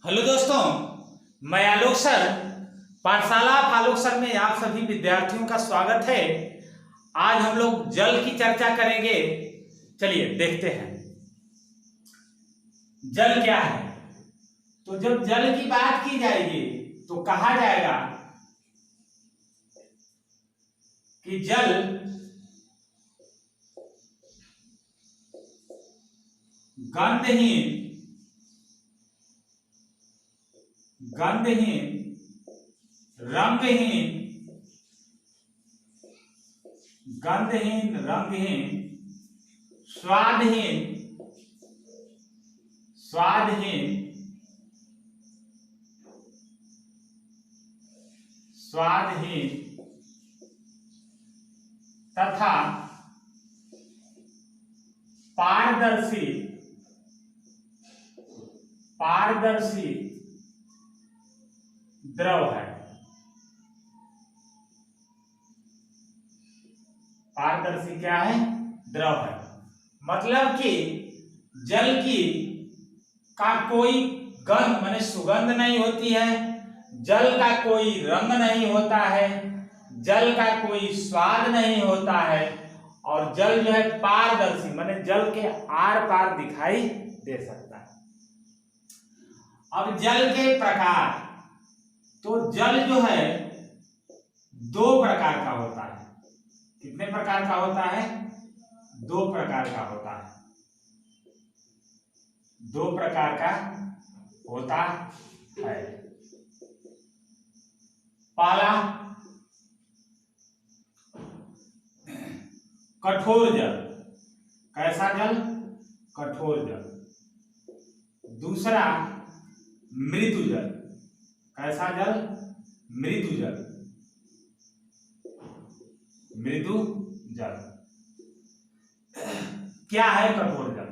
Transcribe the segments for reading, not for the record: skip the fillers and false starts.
Hello दोस्तों, मैं आलोक sir पाठशाला आलोक सर में आप सभी विद्यार्थियों का स्वागत है। आज हम लोग जल की चर्चा करेंगे। चलिए देखते हैं जल क्या है। तो जब जल की बात की जाएगी तो कहा जाएगा कि जल गंधहीन रंगहीन स्वादहीन तथा पारदर्शी द्रव है। पारदर्शी क्या है? द्रव है। मतलब कि जल की का कोई गंध माने सुगंध नहीं होती है, जल का कोई रंग नहीं होता है, जल का कोई स्वाद नहीं होता है, और जल जो है पारदर्शी माने जल के आर पार दिखाई दे सकता है। अब जल के प्रकार, तो जल जो है दो प्रकार का होता है। कितने प्रकार का होता है? दो प्रकार का होता है। दो प्रकार का होता है। पहला कठोर जल। कैसा जल? कठोर जल। दूसरा मृदु जल। कैसा जल? मृदु जल। मृदु जल क्या है? कठोर जल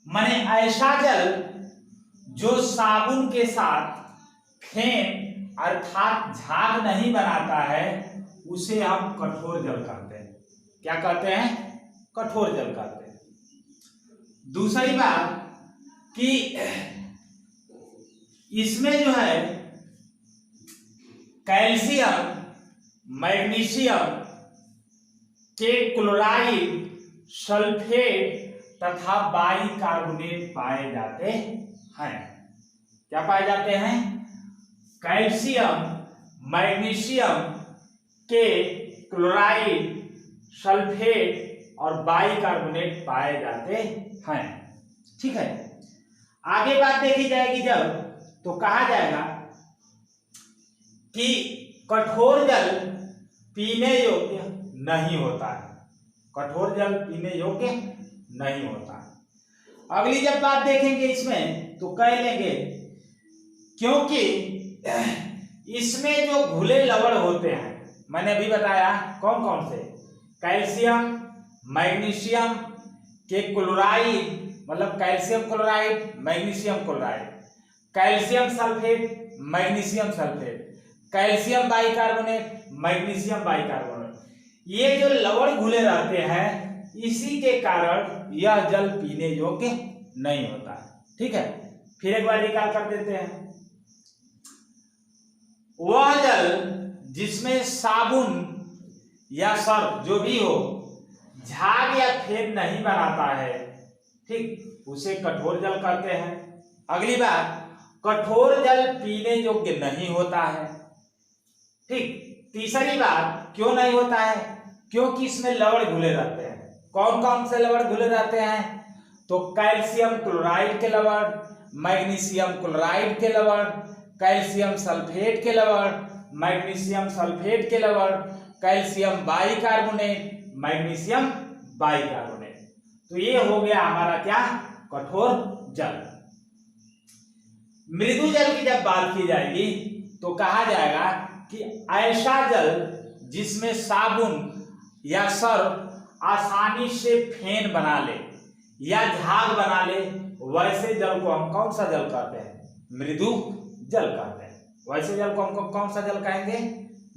माने ऐसा जल जो साबुन के साथ फेन अर्थात झाग नहीं बनाता है, उसे हम कठोर जल कहते हैं। क्या कहते हैं? कठोर जल कहते हैं। दूसरी बात कि इसमें जो है कैल्शियम, मैग्नीशियम के क्लोराइड, सल्फेट तथा बाइकार्बोनेट पाए जाते हैं। क्या पाए जाते हैं? कैल्शियम, मैग्नीशियम के क्लोराइड, सल्फेट और बाइकार्बोनेट पाए जाते हैं। ठीक है। आगे बात देखी जाएगी जब, तो कहा जाएगा कि कठोर जल पीने योग्य नहीं होता है। कठोर जल पीने योग्य नहीं होता है। अगली जब बात देखेंगे इसमें तो कह लेंगे क्योंकि इसमें जो घुले लवण होते हैं, मैंने अभी बताया कौन कौन से, कैल्शियम, मैग्नीशियम के क्लोराइड मतलब calcium chloride, magnesium chloride, calcium sulphate, magnesium sulphate, calcium bicarbonate, magnesium bicarbonate, ये जो लवण घुले रहते हैं, इसी के कारण यह जल पीने योग्य नहीं होता है। ठीक है। फिर एक बार निकाल कर देते हैं। वह जल जिसमें साबुन या सर्फ जो भी हो झाग या फेन नहीं बनाता है, ठीक, उसे कठोर जल कहते हैं। अगली बात, कठोर जल पीने योग्य नहीं होता है। ठीक। तीसरी बात, क्यों नहीं होता है? क्योंकि इसमें लवण घुले रहते हैं। कौन कौन से लवण घुले रहते हैं? तो कैल्शियम क्लोराइड के लवण, मैग्नीशियम क्लोराइड के लवण, कैल्शियम सल्फेट के लवण, मैग्नीशियम सल्फेट के लवण, कैल्शियम बाइकार्बोनेट, मैग्नीशियम बाइकार्बोनेट। तो ये हो गया हमारा क्या? कठोर जल। मृदु जल की जब बात की जाएगी तो कहा जाएगा कि ऐसा जल जिसमें साबुन या सर्फ आसानी से फेन बना ले या झाग बना ले, वैसे जल को हम कौन सा जल कहते हैं? मृदु जल कहते हैं। वैसे जल को हम कौन सा जल कहेंगे?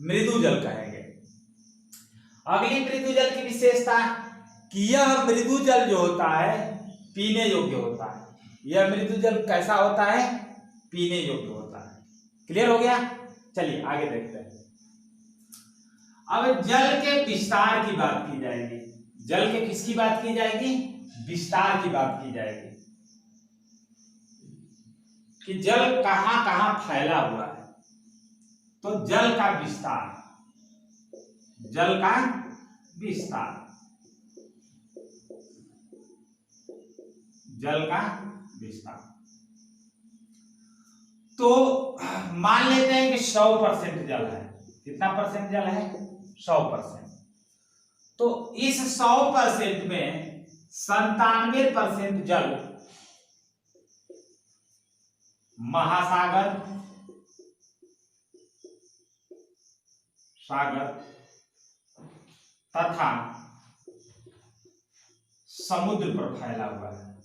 मृदु जल कहेंगे। अगली मृदु जल की विशेषता कि यह मृदु जल जो होता है पीने योग्य होता है। यह मृदु जल कैसा होता है? पीने योग्य होता है। क्लियर हो गया? चलिए आगे देखते हैं। अब जल के विस्तार की बात की जाएगी। जल के किसकी बात की जाएगी? विस्तार की बात की जाएगी कि जल कहां कहां फैला हुआ है। तो जल का विस्तार, जल का विस्तार, जल का विस्तार। तो मान लेते हैं कि 100% जल है। कितना परसेंट जल है? 100%। तो इस 100% में 97% जल महासागर, सागर तथा समुद्र पर फैला हुआ है।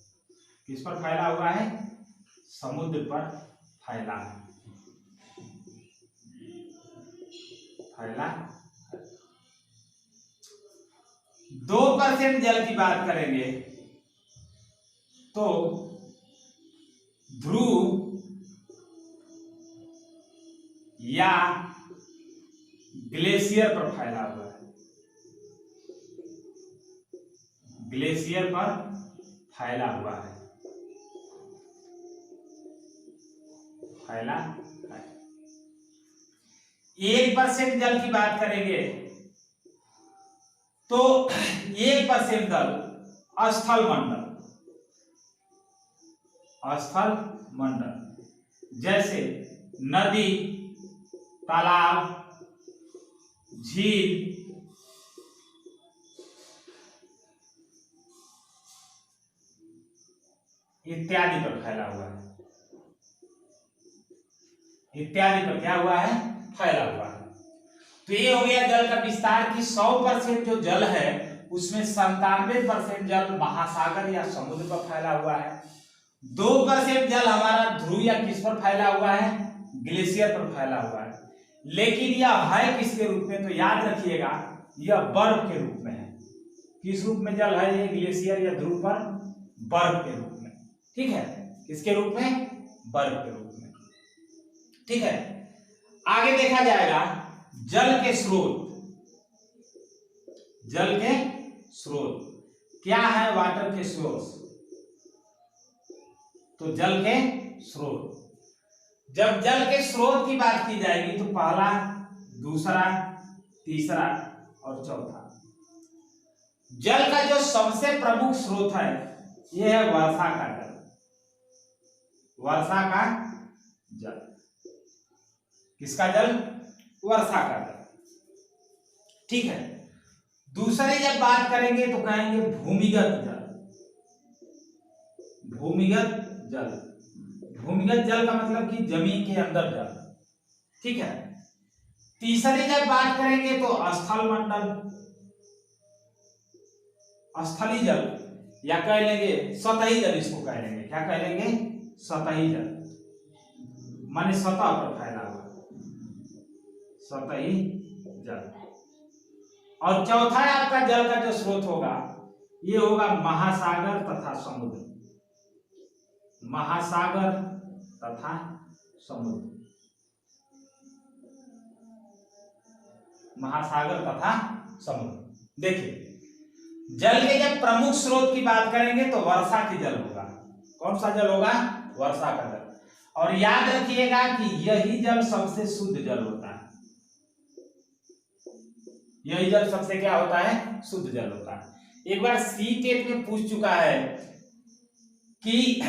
किस पर फैला हुआ है? समुद्र पर फैला है। 2% जल की बात करेंगे तो ध्रुव या ग्लेशियर पर फैला हुआ है। ग्लेशियर पर फैला हुआ है, फैला है। 1% जल की बात करेंगे तो 1% जल स्थल मंडल, स्थल मंडल, जैसे नदी, तालाब, झील, इत्यादि पर फैला हुआ है। इत्यादि पर क्या हुआ है? फैला हुआ है। तो ये हो गया जल का विस्तार की 100% जो जल है उसमें 97% जल महासागर या समुद्र पर फैला हुआ है। 2% जल हमारा ध्रुव या किस पर फैला हुआ है? ग्लेशियर पर फैला हुआ है। लेकिन यह है किसके रूप में? तो याद रखिएगा यह बर्फ के रूप में है। किस रूप में जल है ये? ग्लेशियर या ध्रुव पर बर्फ के रूप में। ठीक है, किसके रूप में? बर्फ के रूप में। ठीक है, आगे देखा जाएगा जल के स्रोत। जल के स्रोत क्या है? वाटर के सोर्स। तो जल के स्रोत, जब जल के स्रोत की बात की जाएगी तो पहला, दूसरा, तीसरा और चौथा। जल का जो सबसे प्रमुख स्रोत है यह है वर्षा का जल। वर्षा का जल, किसका जल? वर्षा का जल। ठीक है, दूसरी जब बात करेंगे तो कहेंगे भूमिगत जल। भूमिगत जल, भूमिगत जल का मतलब कि जमीन के अंदर जल। ठीक है, तीसरी जब बात करेंगे तो स्थल मंडल, स्थलीय जल या कह लेंगे सतही जल। इसको कह लेंगे, क्या कह लेंगे? सतही जल, माने सतह पर फैला हुआ सतही जल। और चौथा आपका जल का जो स्रोत होगा ये होगा महासागर तथा समुद्र। महासागर तथा समुद्र, महासागर तथा समुद्र। देखिए जल के जब प्रमुख स्रोत की बात करेंगे तो वर्षा की जल होगा। कौन सा जल होगा? वर्षा का जल। और याद रखिएगा कि यही जल सबसे शुद्ध जल होता है। यही जल सबसे क्या होता है? शुद्ध जल होता है। एक बार सी-टेट में पूछ चुका है कि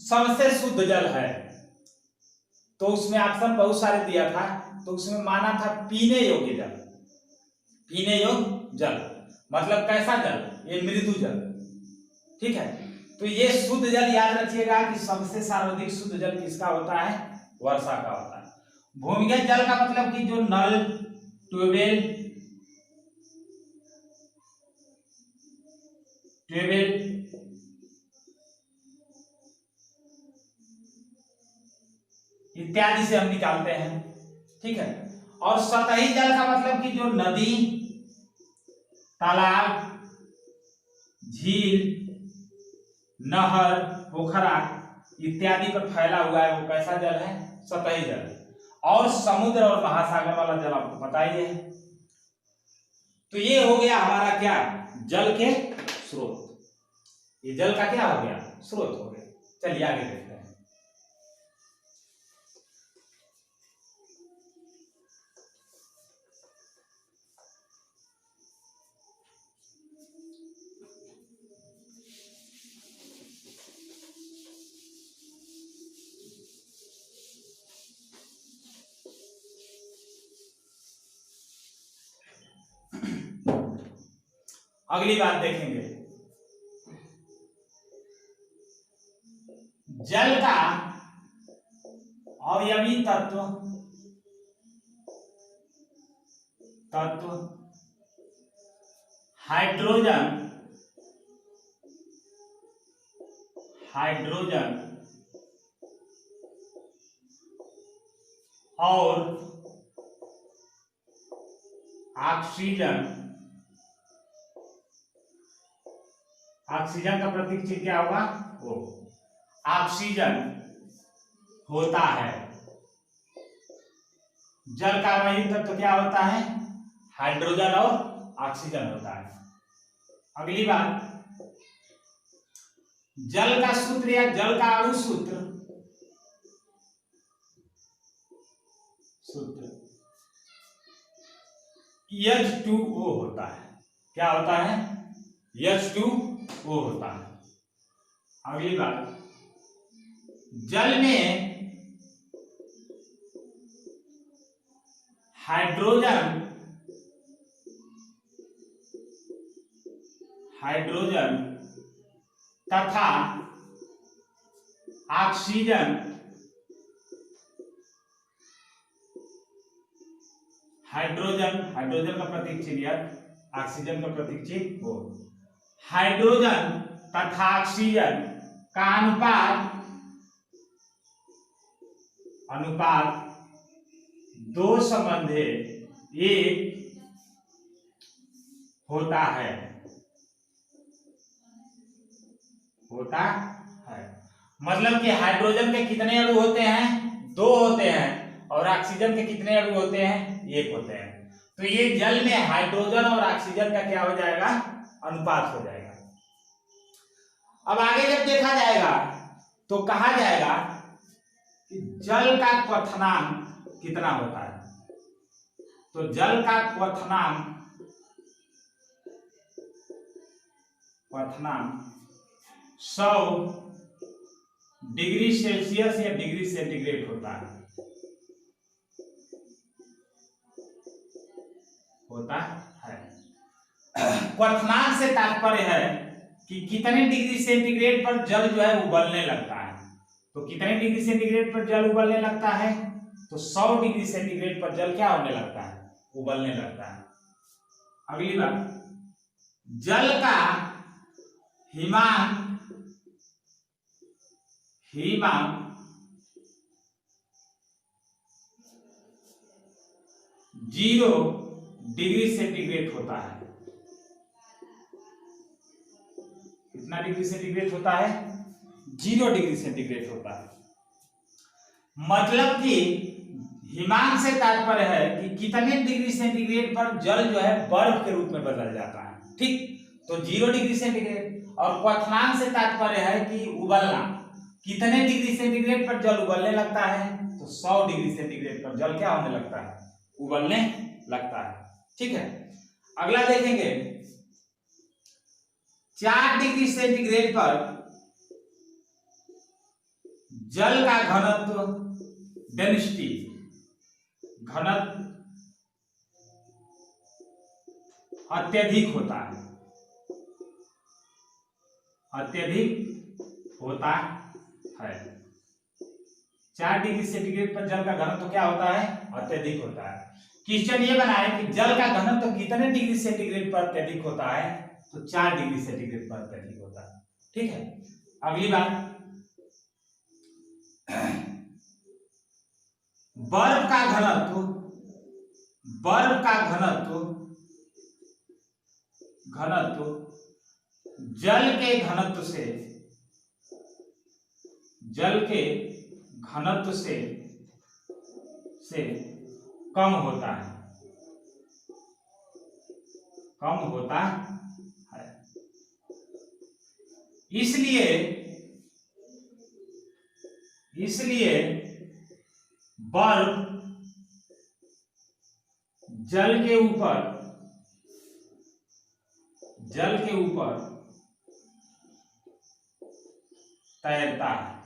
सबसे शुद्ध जल है तो उसमें ऑप्शन बहुत सारे दिया था, तो उसमें माना था पीने योग्य जल। पीने योग्य जल मतलब कैसा जल? ये मृदु जल। ठीक है, तो ये शुद्ध जल याद रखिएगा कि सबसे सर्वाधिक शुद्ध जल किसका होता है? वर्षा का होता है। भूमिगत जल का मतलब कि जो नल, ट्यूबवेल, इत्यादि से हम निकालते हैं। ठीक है, और सतही जल का मतलब कि जो नदी, तालाब, झील, नहर, पोखरा इत्यादि पर फैला हुआ है वो कैसा जल है? सतही जल। और समुद्र और महासागर वाला जल आपको पता ही है। तो ये हो गया हमारा क्या? जल के स्रोत। ये जल का क्या हो गया? स्रोत हो गया। चलिए आगे देखते हैं। अगली बात देखेंगे, जल का अवयवी तत्व हाइड्रोजन और ऑक्सीजन का प्रतीक चिन्ह क्या होगा? ओ, ऑक्सीजन होता है। जल का अवयवी तत्व क्या होता है? हाइड्रोजन और ऑक्सीजन होता है। अगली बात, जल का सूत्र या जल का अणु सूत्र H2O होता है। क्या होता है? H2O होता है। अगली बात, जल में हाइड्रोजन तथा ऑक्सीजन हाइड्रोजन का प्रतीक चिन्ह, ऑक्सीजन का प्रतीक चिन्ह वो, हाइड्रोजन तथा ऑक्सीजन का अनुपात 2 संबंधे 1 होता है। मतलब कि हाइड्रोजन के कितने अणु होते हैं? 2 होते हैं। और ऑक्सीजन के कितने अणु होते हैं? 1 होते हैं। तो ये जल में हाइड्रोजन और ऑक्सीजन का क्या हो जाएगा? अनुपात हो जाएगा। अब आगे जब देखा जाएगा तो कहा जाएगा कि जल का क्वथनांक कितना होता है। तो जल का क्वथनांक 100 डिग्री सेल्सियस या डिग्री सेंटीग्रेड होता है। क्वथनांक से तात्पर्य है कि कितने डिग्री सेंटीग्रेड पर जल जो है उबलने लगता है। तो कितने डिग्री सेंटीग्रेड पर जल उबलने लगता है? तो 100 डिग्री सेंटीग्रेड पर जल क्या होने लगता है? उबलने लगता है। अगली बात, जल का हिमांक 0 डिग्री सेंटीग्रेड होता है। कितना डिग्री सेंटीग्रेड होता है? 0 डिग्री सेंटीग्रेड होता है। मतलब कि हिमांक से तात्पर्य है कि कितने डिग्री सेंटीग्रेड पर जल जो है बर्फ के रूप में बदल जाता है। ठीक, तो 0 डिग्री सेंटीग्रेड। और क्वथनांक से तात्पर्य है कि उबलना, कितने डिग्री सेंटीग्रेड पर जल उबलने लगता है? तो 100 डिग्री सेंटीग्रेड पर जल क्या होने लगता है? उबलने लगता है। ठीक है, अगला देखेंगे, 4 डिग्री सेंटीग्रेड पर जल का घनत्व डेंसिटी अत्यधिक होता है। 4 डिग्री सेंटीग्रेड पर जल का घनत्व क्या होता है? अत्यधिक होता है। क्वेश्चन ये बनाए कि जल का घनत्व कितने डिग्री सेंटीग्रेड पर अत्यधिक होता है? तो 4 डिग्री सेंटीग्रेड पर अत्यधिक होता है। ठीक है, अगली बात, बर्फ का घनत्व जल के घनत्व से जल के घनत्व से कम होता है, कम होता है। इसलिए बर्फ जल के ऊपर तैरता है।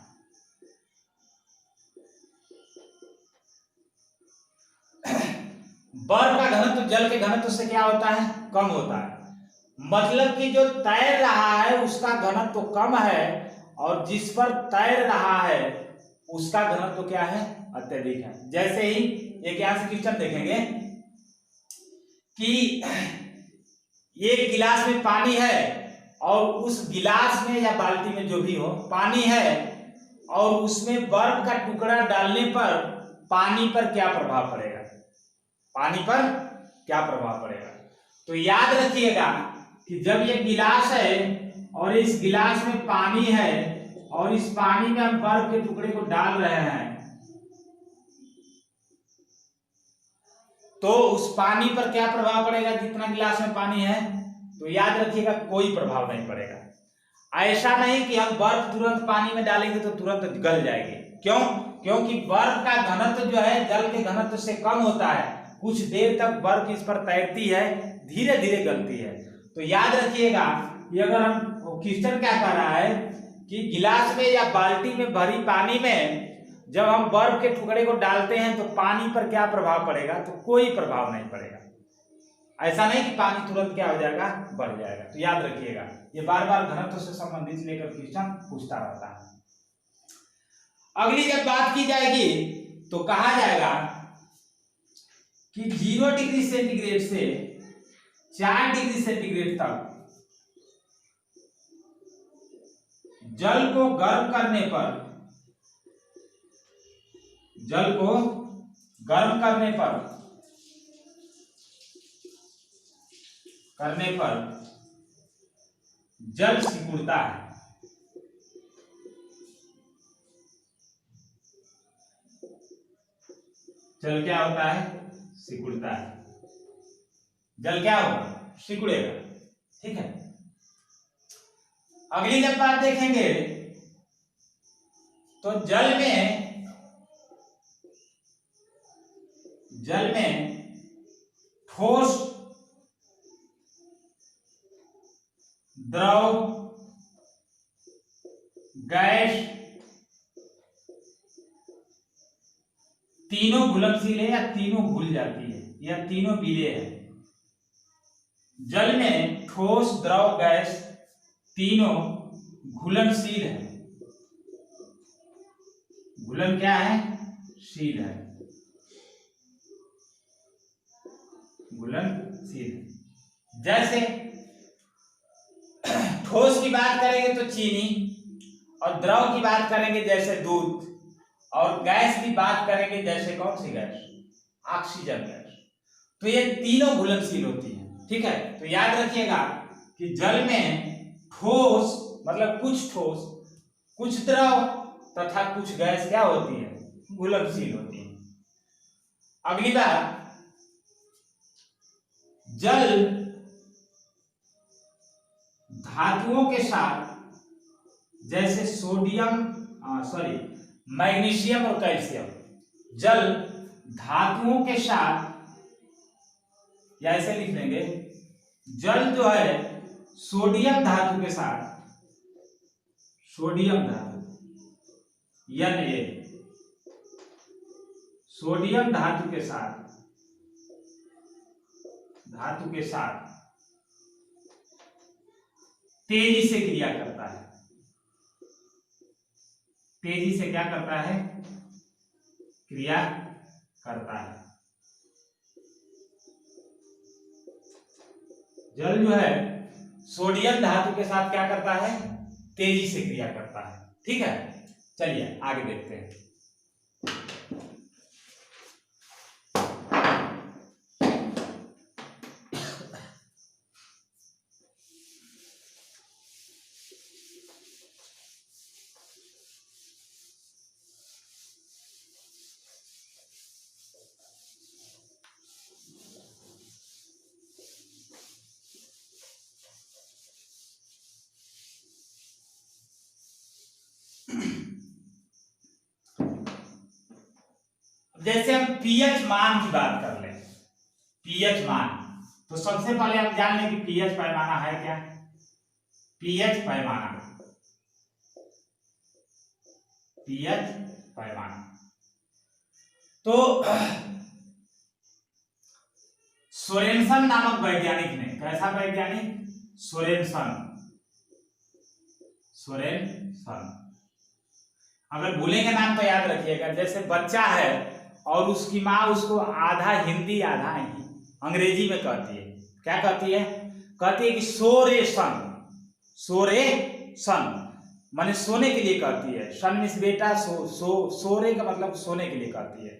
बर्फ का घनत्व जल के घनत्व से क्या होता है? कम होता है। मतलब कि जो तैर रहा है उसका घनत्व कम है और जिस पर तैर रहा है उसका घनत्व क्या है? अत्यधिक है। जैसे ही एक यहां से क्वेश्चन देखेंगे कि एक गिलास में पानी है और उस गिलास में या बाल्टी में जो भी हो पानी है और उसमें बर्फ का टुकड़ा डालने पर पानी पर क्या प्रभाव पड़ेगा? पानी पर क्या प्रभाव पड़ेगा? तो याद रखिएगा कि जब ये गिलास है और इस गिलास में पानी है और इस पानी में हम बर्फ के टुकड़े को डाल रहे हैं तो उस पानी पर क्या प्रभाव पड़ेगा? जितना गिलास में पानी है, तो याद रखिएगा कोई प्रभाव नहीं पड़ेगा। ऐसा नहीं कि हम बर्फ तुरंत पानी में डालेंगे तो तुरंत गल जाएगी। क्यों? क्योंकि बर्फ का घनत्व जो है जल के घनत्व से कम होता है। कुछ देर तक बर्फ इस पर तैरती है, धीरे धीरे गलती है। तो याद रखिएगा कि अगर हम क्वेश्चन क्या कह रहा है कि गिलास में या बाल्टी में भरी पानी में जब हम बर्फ के टुकड़े को डालते हैं तो पानी पर क्या प्रभाव पड़ेगा? तो कोई प्रभाव नहीं पड़ेगा। ऐसा नहीं कि पानी तुरंत क्या हो जाएगा? बढ़ जाएगा। तो याद रखिएगा ये बार बार घनत्व से संबंधित लेकर क्वेश्चन पूछता रहता है। अगली जब बात की जाएगी तो कहा जाएगा कि 0 डिग्री सेंटीग्रेड से 4 डिग्री सेंटीग्रेड तक जल को गर्म करने पर जल सिकुड़ता है। जल क्या होता है? सिकुड़ता है। जल क्या होगा? सिकुड़ेगा। ठीक है। अगली जब बात देखेंगे तो जल में ठोस, द्रव, गैस तीनों घुलनशील है या तीनों घुल जाती है या तीनों विलेय है। जल में ठोस, द्रव, गैस तीनों घुलनशील है। घुलन क्या है? शील है। घुलनशील है। जैसे ठोस की बात करेंगे तो चीनी, और द्रव की बात करेंगे जैसे दूध, और गैस की बात करेंगे जैसे कौन सी गैस? Oxygen gas. तो ये तीनों घुलनशील होती हैं। ठीक है। तो याद रखिएगा कि जल में ठोस मतलब कुछ ठोस, कुछ द्रव तथा कुछ गैस क्या होती है? घुलनशील होती है। अगली बात, जल धातुओं के साथ जैसे मैग्नीशियम और कैल्शियम, जल धातुओं के साथ, या ऐसे लिख लेंगे, जल जो है सोडियम धातु के साथ, सोडियम धातु सोडियम धातु के साथ तेजी से क्रिया करता है। तेजी से क्या करता है? क्रिया करता है। जल जो है सोडियम धातु के साथ क्या करता है? तेजी से क्रिया करता है। ठीक है। चलिए आगे देखते हैं। जैसे हम पीएच मान की बात कर ले, पीएच मान, तो सबसे पहले हम जान लें कि पीएच पैमाना है क्या। पीएच पैमाना, पीएच पैमाना तो सोरेनसन नामक वैज्ञानिक ने, कैसा वैज्ञानिक, सोरेनसन, सोरेनसन, अगर भूलेंगे नाम तो याद रखिएगा। जैसे बच्चा है और उसकी माँ उसको आधा हिंदी आधा अंग्रेजी में कहती है, क्या कहती है, कहती है कि सोरेसन, सोरेसन माने सोने के लिए कहती है, सन मीन्स बेटा, सोरे का मतलब सोने के लिए कहती है।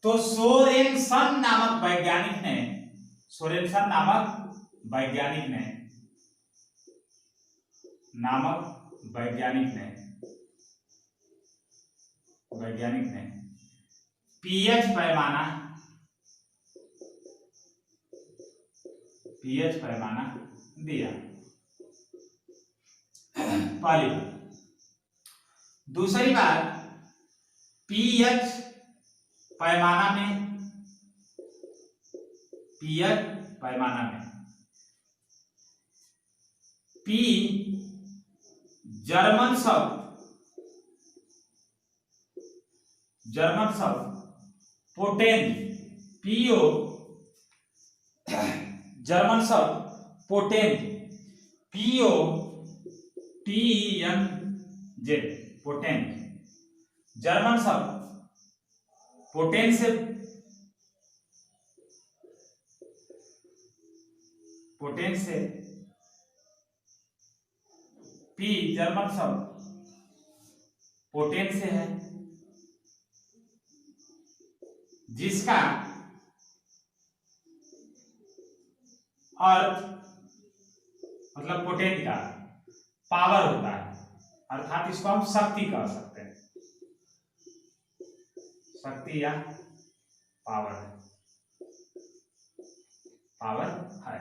तो सोरेनसन नामक वैज्ञानिक ने, सोरेनसन नामक वैज्ञानिक ने, वैज्ञानिक ने पीएच पैमाना, पीएच पैमाना दिया, पहली बात। दूसरी बात, पीएच पैमाना में, पीएच पैमाना में पी जर्मन शब्द, जर्मन शब्द पोटेन, पीओ जर्मन शब्द पोटेन, पीओ टीएन जेड, पोटेन, जर्मन शब्द पोटेन से, पोटेन से, पी जर्मन शब्द पोटेन से है, जिसका अर्थ मतलब पोटेन का पावर होता है, अर्थात इसको हम शक्ति कह सकते हैं, शक्ति या पावर, पावर है।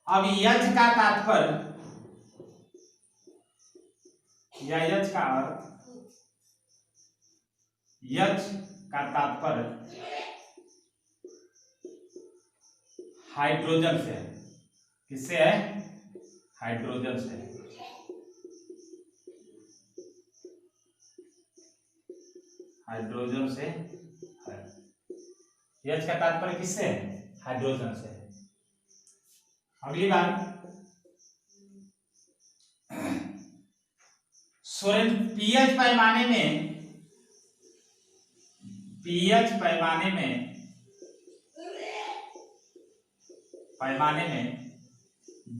अब यच का तात्पर्य या यच का अर्थ, यच का तात्पर्य हाइड्रोजन से है, किससे है, हाइड्रोजन से है, हाइड्रोजन से है, यच का तात्पर्य किससे है, हाइड्रोजन से है। अगली बात, पीएच पैमाने में, पीएच पैमाने में, पैमाने में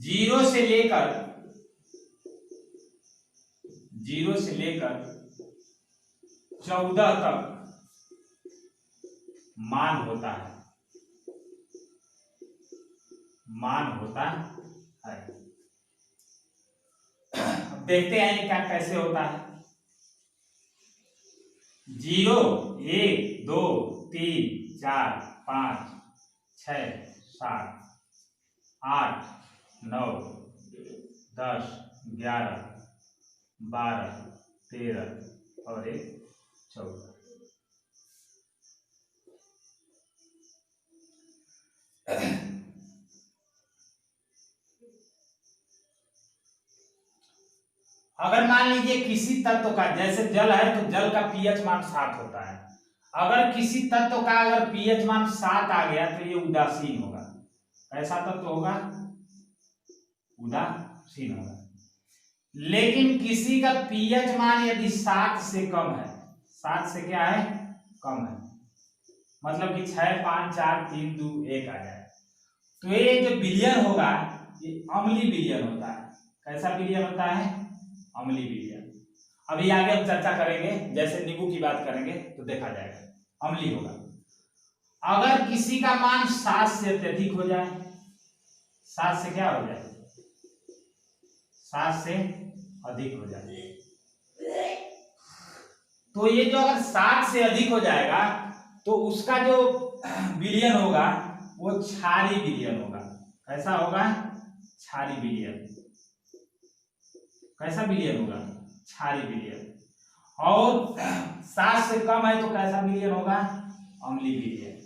0 से लेकर 14 तक मान होता है, मान होता है। अब देखते हैं ये क्या कैसे होता है। 0, 1, 2, 3, 4, 5, 6, 7, 8, 9, 10, 11, 12, 13 और 1 14। अगर मान लीजिए किसी तत्व का, जैसे जल है तो जल का पीएच मान 7 होता है, अगर किसी तत्व का अगर पीएच मान 7 आ गया तो ये उदासीन होगा। कैसा तत्व होगा, उदासीन होगा। लेकिन किसी का पीएच मान यदि 7 से कम है, 7 से क्या है, कम है, मतलब कि 6, 5, 4, 3, 2, 1 आ जाए, तो ये जो विलयन होगा ये अम्लीय विलयन होता है। कैसा विलयन होता है, अम्लीय विलयन। अभी आगे हम चर्चा करेंगे, जैसे नींबू की बात करेंगे तो देखा जाएगा अम्लीय होगा। अगर किसी का मान 7 से अत्यधिक हो जाए, 7 से क्या हो जाए, 7 से अधिक हो जाए, तो ये जो अगर 7 से अधिक हो जाएगा तो उसका जो विलयन होगा वो क्षारीय विलयन होगा। कैसा होगा, क्षारीय विलयन। कैसा विलयन होगा, क्षारीय विलयन। और 7 से कम है तो कैसा विलयन होगा? अम्लीय विलयन,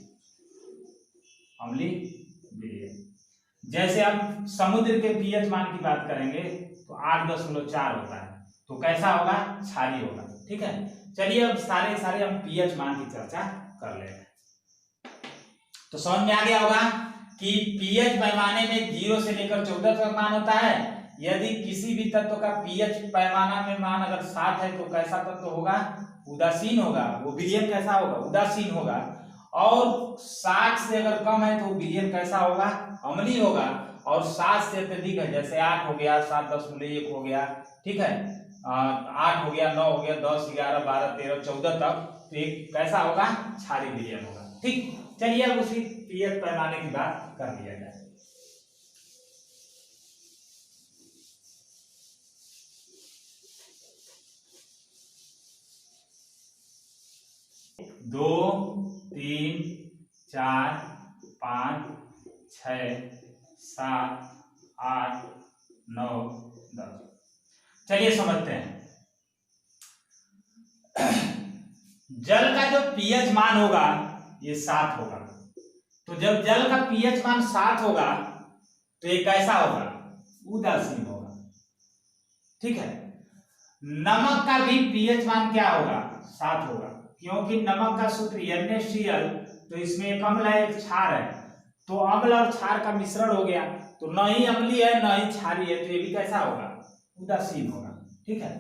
अम्लीय विलयन। जैसे हम समुद्र के पीएच मान की बात करेंगे तो 8.4 होता है, तो कैसा होगा? क्षारीय होगा। ठीक है, चलिए अब सारे हम पीएच मान की चर्चा कर लेते हैं। तो समझ में आ गया होगा कि पीएच पैमाने में 0 से लेकर 14 तक मान होता है। यदि किसी भी तत्व का पीएच पैमाना में मान अगर 7 है तो कैसा तत्व होगा? उदासीन होगा। वो विलयन कैसा होगा? उदासीन होगा। और 7 से अगर कम है तो विलयन कैसा होगा? अम्लीय होगा। और 7 से अत्यधिक है, जैसे 8 हो गया, 7.1 हो गया, ठीक है, 8 हो गया, 9 हो गया, 10, 11, 12, 13, 14 तक, तो एक कैसा होगा? क्षारीय विलयन होगा। ठीक, चलिए अब उसी पीएच पैमाने की बात कर लिया जाए। दो, 3, 4, 5, 6, 7, 8, 9, 10। चलिए समझते हैं। जल का जो पीएच मान होगा ये 7 होगा। तो जब जल का पीएच मान 7 होगा तो ये कैसा होगा? उदासीन होगा। ठीक है, नमक का भी पीएच मान क्या होगा? 7 होगा, क्योंकि नमक का सूत्र NaCl, तो इसमें एक अम्ल है, एक क्षार है, तो अम्ल और क्षार का मिश्रण हो गया, तो न ही अम्लीय है न ही क्षारीय है, तो ये भी कैसा होगा? उदासीन होगा। ठीक है,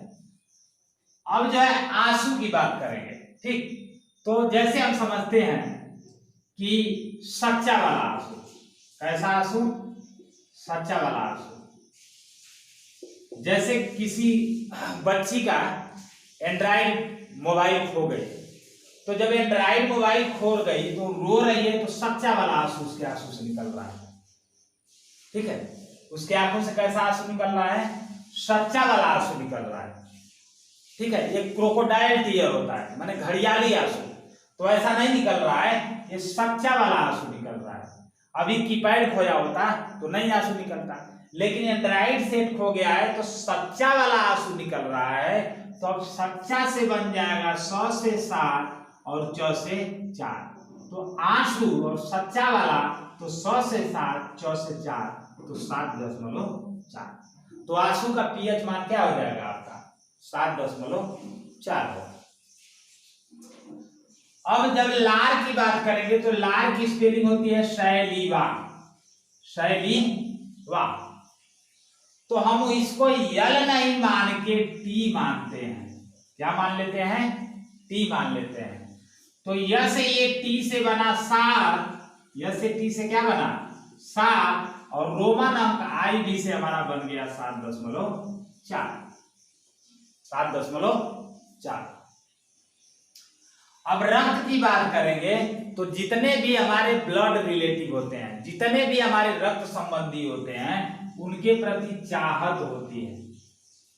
अब जो है आंसू की बात करेंगे। ठीक, तो जैसे हम समझते हैं कि सच्चा वाला आंसू, कैसा आंसू? सच्चा वाला आंसू। जैसे किसी बच्ची का एंड्रॉइड मोबाइल खो गई, तो जब एंड्रॉइड मोबाइल खो गई तो रो रही है, तो सच्चा वाला आंसू उसके आंसू से निकल रहा है। ठीक है, उसके आंखों से कैसा आंसू निकल रहा है? सच्चा वाला आंसू निकल रहा है। ठीक है, ये क्रोकोडाइल टीयर होता है, माने घड़ियाली आंसू, तो ऐसा नहीं निकल रहा है, ये सच्चा वाला आंसू निकल रहा है। अभी कीपैड खोया होता तो नहीं आंसू निकलता, लेकिन एंड्रॉइड सेट खो गया है तो सच्चा वाला आंसू निकल रहा है। तो अब सच्चा से बन जाएगा 100 से 7 और 4 से 4, तो आंसू और सच्चा वाला, तो 100 से 7, 4 से 4, तो 7.4। तो आंसू का पीएच मान क्या हो जाएगा आपका? 7.4 होगा। अब जब लार की बात करेंगे तो लार की स्पेलिंग होती है शैलीवा, शैलीवा। तो हम इसको यल नहीं मान के टी मानते हैं। क्या मान लेते हैं? टी मान लेते हैं। तो य से ये टी से बना सार, य से टी से क्या बना? सार, और रोमन अंक आई भी से हमारा बन गया 7.4, 7.4। अब रक्त की बात करेंगे तो जितने भी हमारे ब्लड रिलेटिव होते हैं, जितने भी हमारे रक्त संबंधी होते हैं, उनके प्रति चाहत होती है।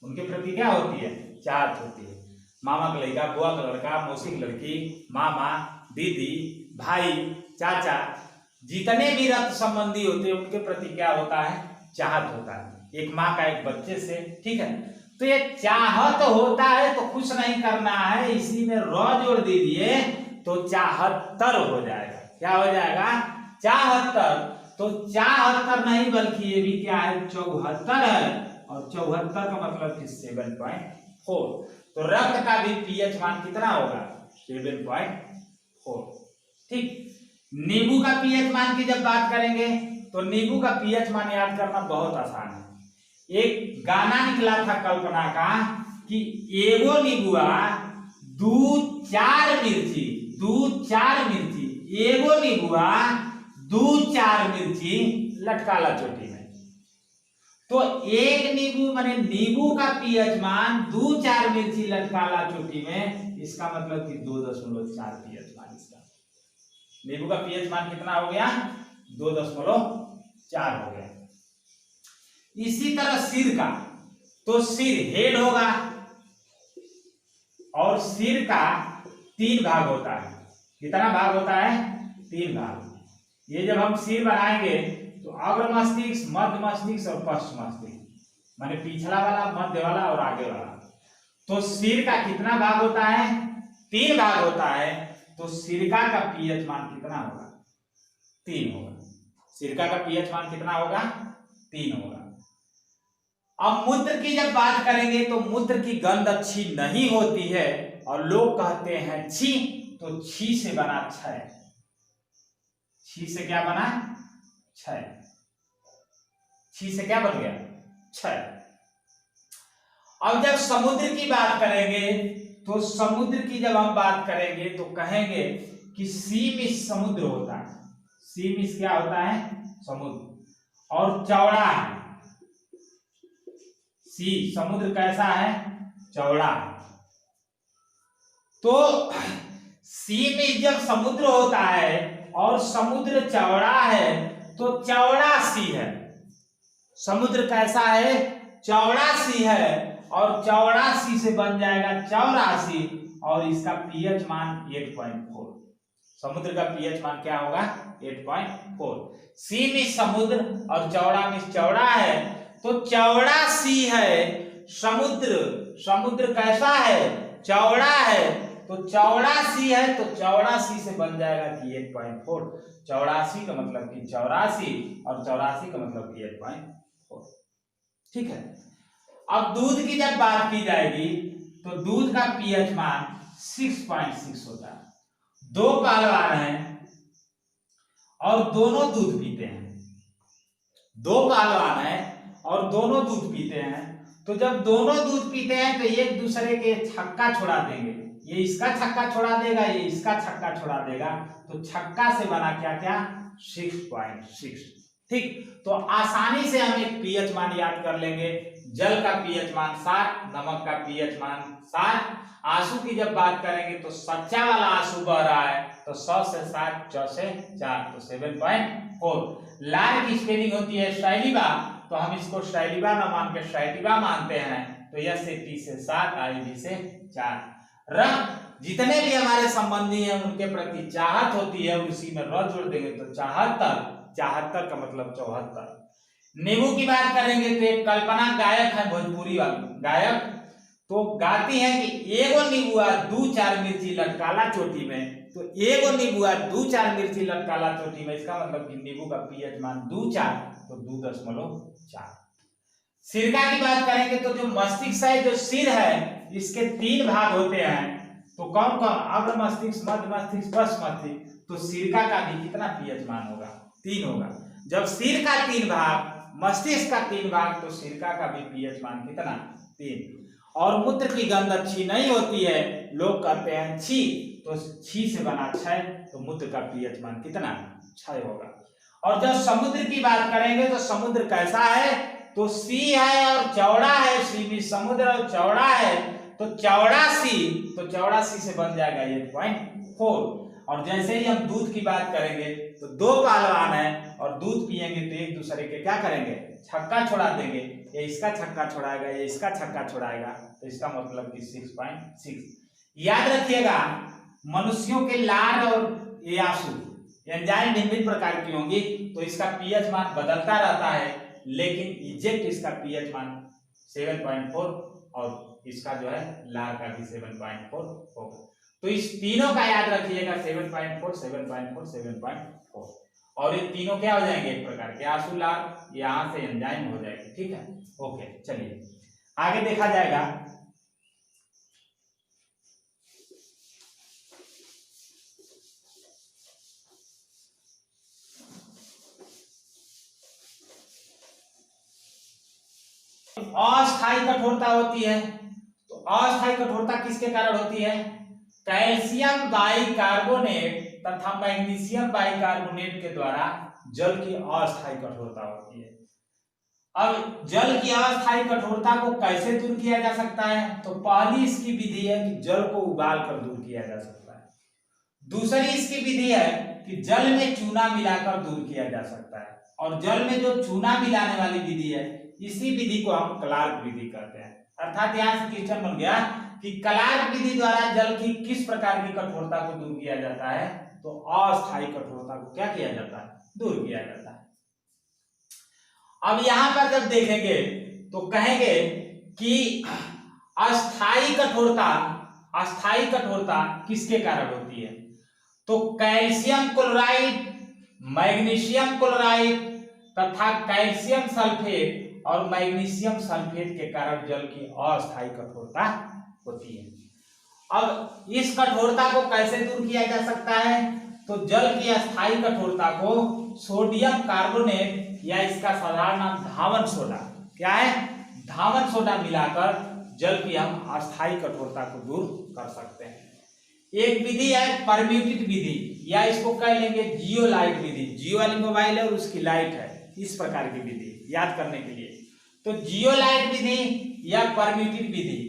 उनके प्रति क्या होती है? चाहत होती है। मामा का लड़का, बुआ का लड़का, मौसी की लड़की, मामा, दीदी, भाई, चाचा, जितने भी रक्त संबंधी होते हैं उनके प्रति क्या होता है? चाहत होता है, एक माँ का एक बच्चे से। ठीक है, तो ये चाहत होता है तो कुछ नहीं करना है, इसी में र जोड़ दीजिए तो चाहत्तर हो जाएगा। क्या हो जाएगा? चाहत्तर। तो चाहत्तर नहीं बल्कि ये भी क्या है? 74 है, और 74 का मतलब 7.4। तो रक्त का भी पीएच मान कितना होगा? 7.4। ठीक, नींबू का पीएच मान की जब बात करेंगे तो नींबू का पीएच मान याद करना बहुत आसान है। एक गाना निकला था कल्पना का कि एगो नींबुआ दूध 4 मिर्ची, दूध 4 मिर्ची, एगो नींबुआ दूध 4 मिर्ची लटकाला चोटी में। तो एक नींबू माने नींबू का पीएच मान 2-4 मिर्ची लटकाला चोटी में, इसका मतलब कि 2.4 पीएच मान इसका। नींबू का पीएच मान कितना हो गया? 2.4 हो गया। इसी तरह सिर का, तो सिर हेड होगा, और सिर का 3 भाग होता है। कितना भाग होता है? 3 भाग। ये जब हम सिर बनाएंगे तो अग्र मस्तिष्क, मध्य मस्तिष्क और पश्च मस्तिष्क, माने पिछला वाला, मध्य वाला और आगे वाला। तो सिर का कितना भाग होता है? 3 भाग होता है। तो सिरका का पीएच मान कितना होगा? 3 होगा। सिरका का पीएच मान कितना होगा? 3 होगा। अब मूत्र की जब बात करेंगे तो मूत्र की गंध अच्छी नहीं होती है और लोग कहते हैं छी, तो छी से बना क्षय। छी से क्या बना? क्षय। छी से क्या बन गया? क्षय। अब जब समुद्र की बात करेंगे तो समुद्र की जब हम बात करेंगे तो कहेंगे कि सी मीन्स समुद्र होता है। सी मीन्स क्या होता है? समुद्र। और चौड़ा है। सी समुद्र कैसा है? चौड़ा। तो सी में जब समुद्र होता है और समुद्र चौड़ा है तो चौड़ा सी है। समुद्र कैसा है? चौड़ा सी है और चौड़ा सी से बन जाएगा 84 और इसका पीएच मान 8.4। समुद्र का पीएच मान क्या होगा? 8.4। सी में समुद्र और चौड़ा में चौड़ा है तो चौड़ा सी है समुद्र। समुद्र कैसा है? चौड़ा है। तो चौड़ा सी है तो चौड़ा सी से बन जाएगा कि 8.4। 84 का मतलब कि 84 और 84 का मतलब कि 8.4। ठीक है। अब दूध की जब बात की जाएगी तो दूध का पीएच मान 6.6 होता है। 2 पहलवान हैं और दोनों दूध पीते हैं। 2 पहलवान हैं और दोनों दूध पीते हैं। तो जब दोनों दूध पीते हैं तो एक दूसरे के छक्का छोड़ा देंगे। ये इसका छक्का छोड़ा देगा, ये इसका छक्का छोड़ा देगा। तो छक्का से बना क्या क्या? 6.6। ठीक। तो आसानी से हम एक पीएच मान याद कर लेंगे। जल का पीएच मान 7, नमक का पीएच मान 7। आंसू की जब बात करेंगे तो सच्चा वाला आंसू बह रहा है तो 100 से 7, 4 से 4 तो 7.4। लार की स्पेलिंग होती है शैलिबा, तो हम इसको शैलिबा ना मान के शैटिबा मानते हैं। तो यस से टी से 7, आई बी से 4। रंग जितने भी हमारे संबंधी हैं उनके प्रति चाहत होती है, उसी में र जोड़ देंगे तो 74। 74 का मतलब 74। नींबू की बात करेंगे तो एक कल्पना गायक है भोजपुरी वाली गायक, तो गाती है कि एगो नींबुआ 2-4 मिर्ची लटकाला चोटी में। तो एगो नींबुआ 2-4 मिर्ची लटकाला चोटी में, इसका मतलब कि नींबू का पीएच मान 2-4 तो 2.4। सिरका की बात करेंगे तो जो मस्तिष्क है, जो सिर है, इसके 3 भाग होते हैं। तो कौन कौन? अग्र मस्तिष्क, मध्य मस्तिष्क, पश्च मस्तिष्क। तो सिरका का भी कितना पीएच मान होगा? 3 होगा। जब सिर का 3 भाग, मस्तिष्क का 3 भाग, तो सिरका का भी पीएच मान कितना? 3। और मूत्र की गंध अच्छी नहीं होती है, लोग कहते हैं छी, तो छी से बना 6 तो मूत्र का पीएच मान कितना? 6 होगा। और जब समुद्र की बात करेंगे तो समुद्र कैसा है? तो सी है और चौड़ा है। सी भी समुद्र और चौड़ा है तो चौड़ा सी से बन जाएगा 8.4। और जैसे ही हम दूध की बात करेंगे तो 2 पहलवान हैं और दूध पिएंगे तो एक दूसरे के क्या करेंगे? छक्का छोड़ा देंगे। ये इसका छक्का छोड़ाएगा, ये इसका छक्का छोड़ाएगा, तो इसका मतलब कि 6.6। याद रखिएगा, मनुष्यों के लार और ये आंसू एंजाइम भिन्न प्रकार की होंगी, तो इसका पीएच मान बदलता रहता है, लेकिन इजेक्ट इसका पीएच मान 7.4 और इसका जो है लार का भी 7.4 होगा। तो इस तीनों का याद रखिएगा, 7.4, 7.4, 7.4। और ये तीनों क्या हो जाएंगे? एक प्रकार के आंसू लार, यहां से एंजाइम हो जाएगी। ठीक है, ओके, चलिए आगे देखा जाएगा। अस्थायी कठोरता होती है। तो अस्थायी कठोरता किसके कारण होती है? कैल्शियम बाइकार्बोनेट तथा मैग्नीशियम बाइकार्बोनेट के द्वारा जल की अस्थायी कठोरता होती है। अब जल की अस्थायी कठोरता को कैसे दूर किया जा सकता है? तो पहली इसकी विधि है कि जल को उबाल कर दूर किया जा सकता है। दूसरी इसकी विधि है कि जल में चूना मिलाकर दूर किया जा सकता है। और जल में जो चूना मिलाने वाली विधि है, इसी विधि को हम क्लार्क विधि कहते हैं। अर्थात यहाँ से क्वेश्चन बन गया कि क्लार्क विधि द्वारा जल की किस प्रकार की कठोरता को दूर किया जाता है? तो अस्थायी कठोरता को क्या किया जाता है? दूर किया जाता है। अब यहां पर जब देखेंगे तो कहेंगे कि अस्थाई कठोरता किसके कारण होती है? तो कैल्शियम क्लोराइड, मैग्नीशियम क्लोराइड तथा कैल्शियम सल्फेट और मैग्नीशियम सल्फेट के कारण जल की अस्थायी कठोरता होती है। अब इस कठोरता को कैसे दूर किया जा सकता है? तो जल की अस्थायी कठोरता को सोडियम कार्बोनेट या इसका साधारण नाम धावन सोडा, क्या है? धावन सोडा मिलाकर जल की हम अस्थायी कठोरता को दूर कर सकते हैं। एक विधि है परम्यूटेड विधि, या इसको कह लेंगे जियोलाइट विधि। जियो वाली मोबाइल है और उसकी लाइट है, इस प्रकार की विधि याद करने के लिए। तो जियोलाइट विधि या परम्यूटेड विधि,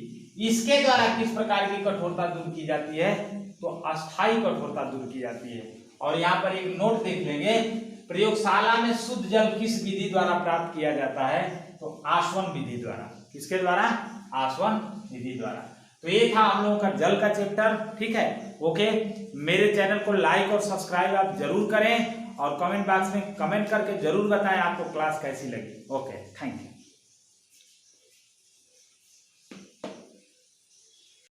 इसके द्वारा किस प्रकार की कठोरता दूर की जाती है? तो अस्थायी कठोरता दूर की जाती है। और यहाँ पर एक नोट देख लेंगे, प्रयोगशाला में शुद्ध जल किस विधि द्वारा प्राप्त किया जाता है? तो आसवन विधि द्वारा। किसके द्वारा? आसवन विधि द्वारा। तो ये था हम लोगों का जल का चैप्टर, ठीक है। ओके, मेरे चैनल को लाइक और सब्सक्राइब आप जरूर करें और कमेंट बॉक्स में कमेंट करके जरूर बताएं आपको क्लास कैसी लगी। Okay, thank you.